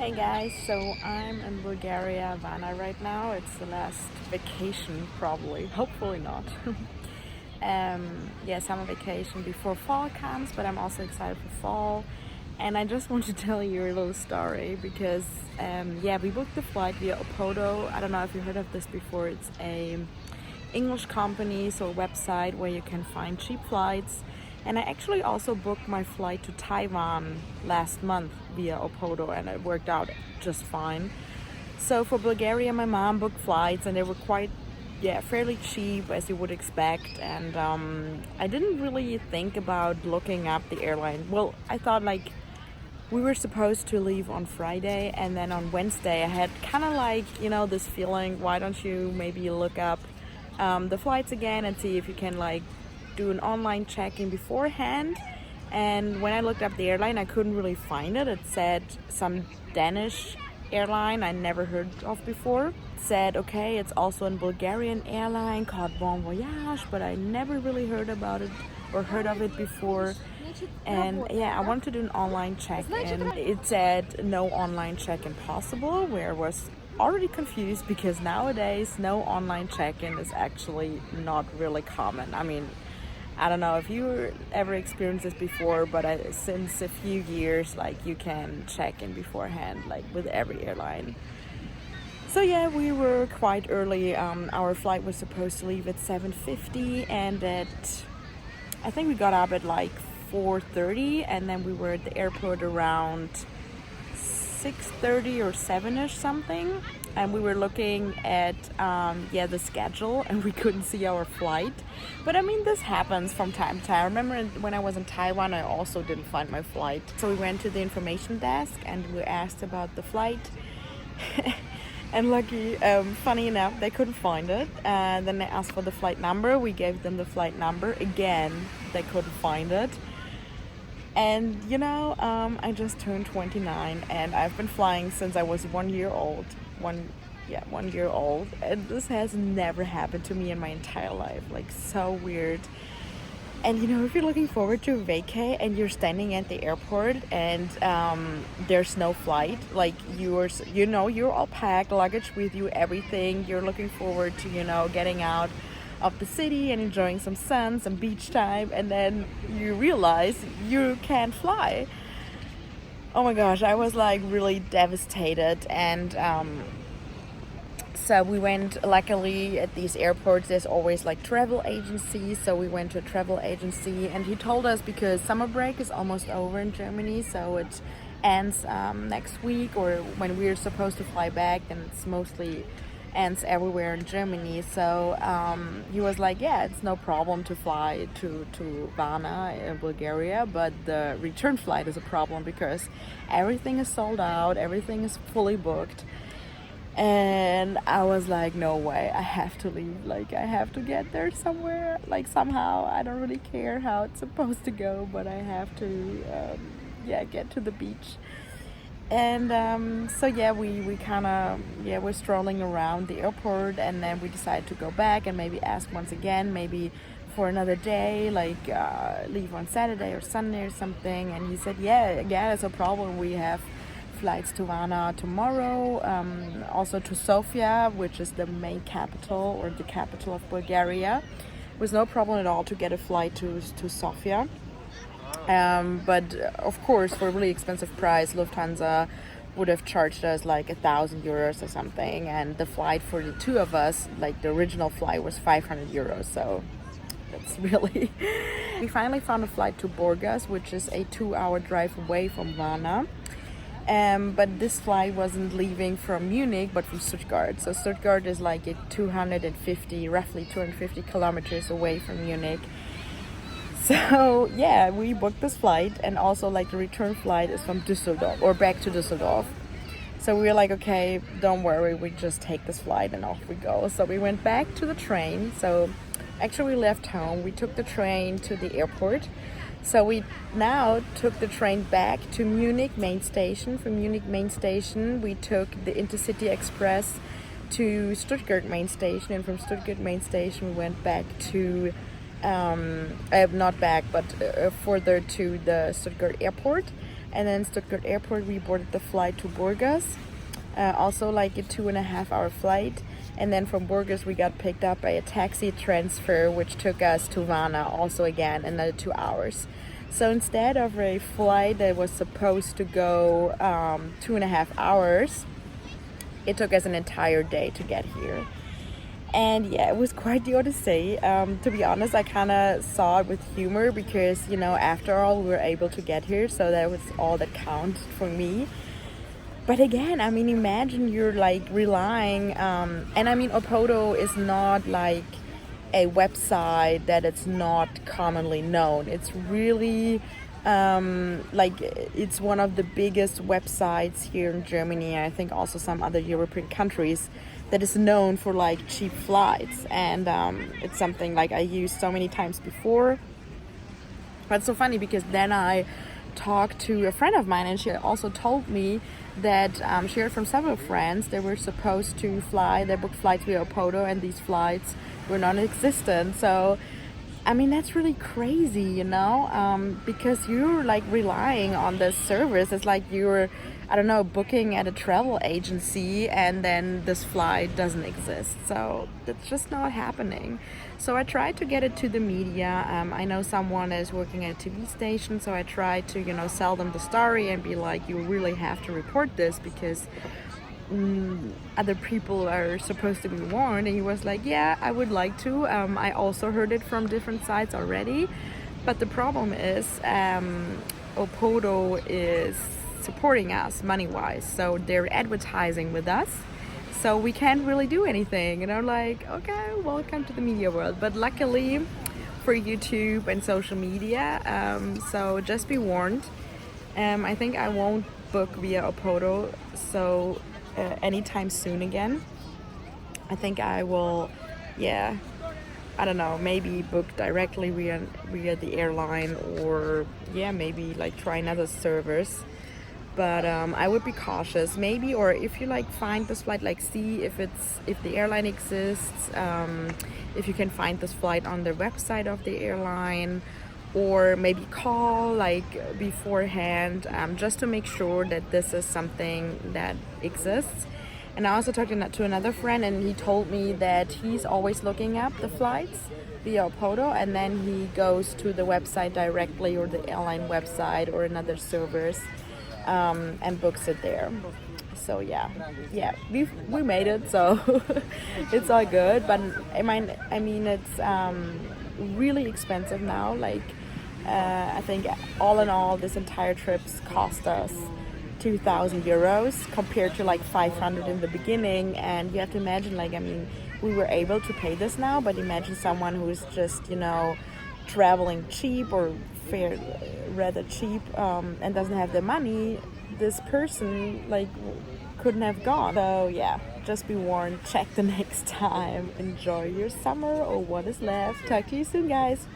Hey guys, so I'm in Bulgaria, Varna right now. It's the last vacation, probably. Hopefully not. Yeah, summer vacation before fall comes, but I'm also excited for fall. And I just want to tell you a little story because, yeah, we booked the flight via Opodo. I don't know if you heard of this before. It's a English company, so a website where you can find cheap flights. And I actually also booked my flight to Taiwan last month via Opodo, and it worked out just fine. So for Bulgaria, my mom booked flights, and they were quite, yeah, fairly cheap as you would expect. And I didn't really think about looking up the airline. Well, I thought like we were supposed to leave on Friday, and then on Wednesday I had kind of like, this feeling, why don't you maybe look up the flights again and see if you can like do an online check-in beforehand. And when I looked up the airline, I couldn't really find it. It said some Danish airline I never heard of before. It said, okay, it's also a Bulgarian airline called Bon Voyage, but I never really heard about it or heard of it before. And yeah, I wanted to do an online check-in. It said no online check-in possible, where I was already confused because nowadays no online check-in is actually not really common. I mean, I don't know if you ever experienced this before, but since a few years, like, you can check in beforehand, like with every airline. So yeah, we were quite early. Our flight was supposed to leave at 7:50, and I think we got up at like 4:30, and then we were at the airport around 6:30 or 7ish something. And we were looking at the schedule, and we couldn't see our flight. But I mean, this happens from time to time. I remember when I was in Taiwan, I also didn't find my flight. So we went to the information desk and we asked about the flight. And funny enough, they couldn't find it. Then they asked for the flight number. We gave them the flight number. Again, they couldn't find it. And I just turned 29, and I've been flying since I was 1 year old. 1 year old, and this has never happened to me in my entire life. Like, so weird. And if you're looking forward to a vacay and you're standing at the airport and there's no flight, like you're all packed, luggage with you, everything, you're looking forward to getting out of the city and enjoying some sun, some beach time, and then you realize you can't fly. Oh my gosh, I was like really devastated. And so we went, luckily at these airports there's always like travel agencies, so we went to a travel agency, and he told us because summer break is almost over in Germany, so it ends next week, or when we're supposed to fly back, then it's mostly ends everywhere in Germany. So he was like, yeah, it's no problem to fly to Varna in Bulgaria, but the return flight is a problem because everything is sold out, everything is fully booked. And I was like, no way, I have to leave, like I have to get there somewhere, like somehow. I don't really care how it's supposed to go, but I have to get to the beach. And so yeah, we kind of we're strolling around the airport, and then we decided to go back and maybe ask once again, maybe for another day, like leave on Saturday or Sunday or something. And he said, yeah, that's a problem. We have flights to Varna tomorrow, also to Sofia, which is the main capital, or the capital of Bulgaria. It was no problem at all to get a flight to Sofia. But of course, for a really expensive price, Lufthansa would have charged us like 1,000 euros or something, and the flight for the two of us, like the original flight, was 500 euros. So that's really we finally found a flight to Burgas, which is a 2-hour drive away from Varna. But this flight wasn't leaving from Munich, but from Stuttgart. So Stuttgart is like roughly 250 kilometers away from Munich. So yeah, we booked this flight, and also like the return flight is from Düsseldorf, or back to Düsseldorf. So we were like, okay, don't worry, we just take this flight and off we go. So we went back to the train. So actually we left home, we took the train to the airport. So we now took the train back to Munich main station. From Munich main station we took the Intercity Express to Stuttgart main station, and from Stuttgart main station we went back to not back, but further to the Stuttgart airport. And then Stuttgart Airport, we boarded the flight to Burgas, also like a 2.5 hour flight. And then from Burgas, we got picked up by a taxi transfer, which took us to Varna, also again another 2 hours. So instead of a flight that was supposed to go 2.5 hours, it took us an entire day to get here. And yeah, it was quite the odyssey. To be honest, I kind of saw it with humor because, you know, after all, we were able to get here, so that was all that counted for me. But again, I mean, imagine you're like relying, and I mean, Opodo is not like a website that it's not commonly known. It's really like it's one of the biggest websites here in Germany, and I think also some other European countries, that is known for like cheap flights. And it's something like I used so many times before. But it's so funny because then I talked to a friend of mine, and she also told me that she heard from several friends they were supposed to fly, they booked flights via Opodo, and these flights were non-existent. So I mean, that's really crazy, you know, because you're like relying on this service. It's like you're, I don't know, booking at a travel agency and then this flight doesn't exist. So that's just not happening. So I tried to get it to the media. I know someone is working at a TV station, so I tried to, you know, sell them the story and be like, you really have to report this because other people are supposed to be warned. And he was like, yeah, I would like to. I also heard it from different sites already, but the problem is Opodo is supporting us money-wise, so they're advertising with us, so we can't really do anything. And I'm like, okay, welcome to the media world. But luckily for YouTube and social media, so just be warned. I think I won't book via Opodo so anytime soon again. I think I will, yeah, I don't know, maybe book directly via the airline, or yeah, maybe like try another service. But I would be cautious, maybe. Or if you like find this flight, like see if the airline exists, if you can find this flight on the website of the airline, or maybe call like beforehand, just to make sure that this is something that exists. And I also talked to another friend, and he told me that he's always looking up the flights via Opodo, and then he goes to the website directly, or the airline website, or another service, and books it there. So yeah, we made it, so it's all good. But I mean it's really expensive now. Like I think all in all, this entire trip's cost us 2,000 euros compared to like 500 in the beginning. And you have to imagine, like, I mean, we were able to pay this now, but imagine someone who's just, you know, traveling cheap or rather cheap, and doesn't have the money. This person like couldn't have gone. So yeah, just be warned, check the next time. Enjoy your summer or what is left. Talk to you soon, guys.